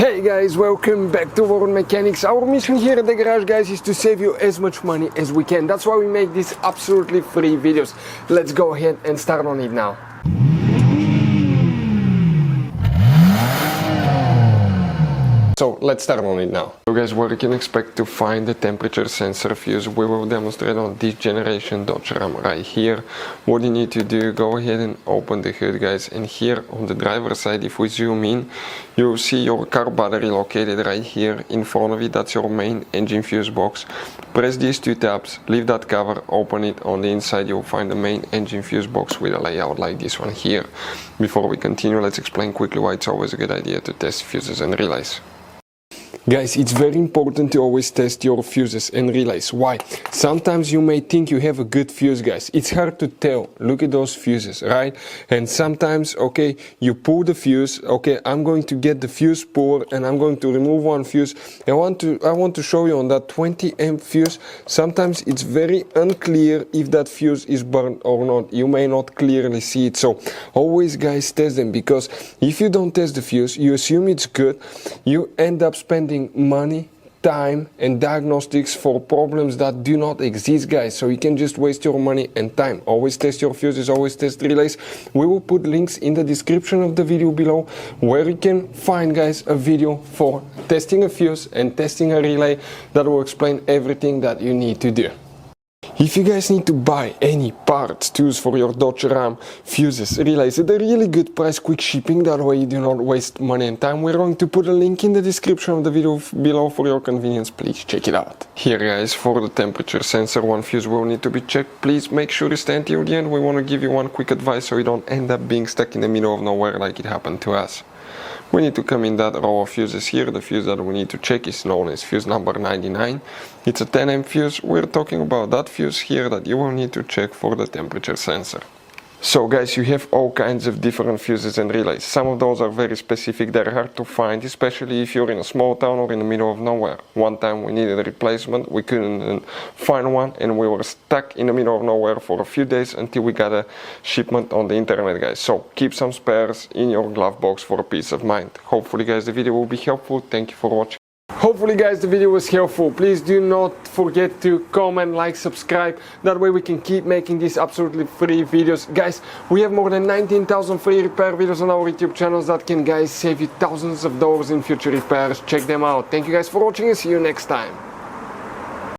Hey guys, welcome back to World Mechanics. Our mission here at the garage, guys, is to save you as much money as we can. That's why we make these absolutely free videos. Let's go ahead and start on it now. So let's start on it now. So guys, what you can expect to find the temperature sensor fuse, we will demonstrate on this generation Dodge Ram right here. What you need to do, go ahead and open the hood, guys, and here on the driver's side, if we zoom in, you'll see your car battery located right here in front of it. That's your main engine fuse box. Press these two tabs, leave that cover, open it. On the inside you'll find the main engine fuse box with a layout like this one here. Before we continue, let's explain quickly why it's always a good idea to test fuses and relays. Guys, it's very important to always test your fuses and relays. Why? Sometimes you may think you have a good fuse, guys. It's hard to tell. Look at those fuses, right? And sometimes, okay, you pull the fuse. Okay, I'm going to get the fuse puller and I'm going to remove one fuse. I want to show you on that 20 amp fuse. Sometimes it's very unclear if that fuse is burned or not. You may not clearly see it. So always, guys, test them, because if you don't test the fuse, you assume it's good. You end up spending money, time and diagnostics for problems that do not exist, guys. So you can just waste your money and time. Always test your fuses, always test relays. We will put links in the description of the video below where you can find, guys, a video for testing a fuse and testing a relay that will explain everything that you need to do. If you guys need to buy any parts, tools for your Dodge Ram, fuses, relays at a really good price, quick shipping, that way you do not waste money and time, we're going to put a link in the description of the video below for your convenience. Please check it out. Here, guys, for the temperature sensor, one fuse will need to be checked. Please make sure you stay until the end. We want to give you one quick advice so you don't end up being stuck in the middle of nowhere like it happened to us. We need to come in that row of fuses here. The fuse that we need to check is known as fuse number 99. It's a 10 amp fuse. We're talking about that fuse here that you will need to check for the temperature sensor. So guys, you have all kinds of different fuses and relays. Some of those are very specific, they're hard to find, especially if you're in a small town or in the middle of nowhere. One time we needed a replacement, we couldn't find one, and we were stuck in the middle of nowhere for a few days until we got a shipment on the internet, guys. So keep some spares in your glove box for peace of mind. Hopefully, guys, the video will be helpful. Thank you for watching. Hopefully, guys, the video was helpful. Please do not forget to comment, like, subscribe. That way we can keep making these absolutely free videos. Guys, we have more than 19,000 free repair videos on our YouTube channels that can, guys, save you thousands of dollars in future repairs. Check them out. Thank you guys for watching and see you next time.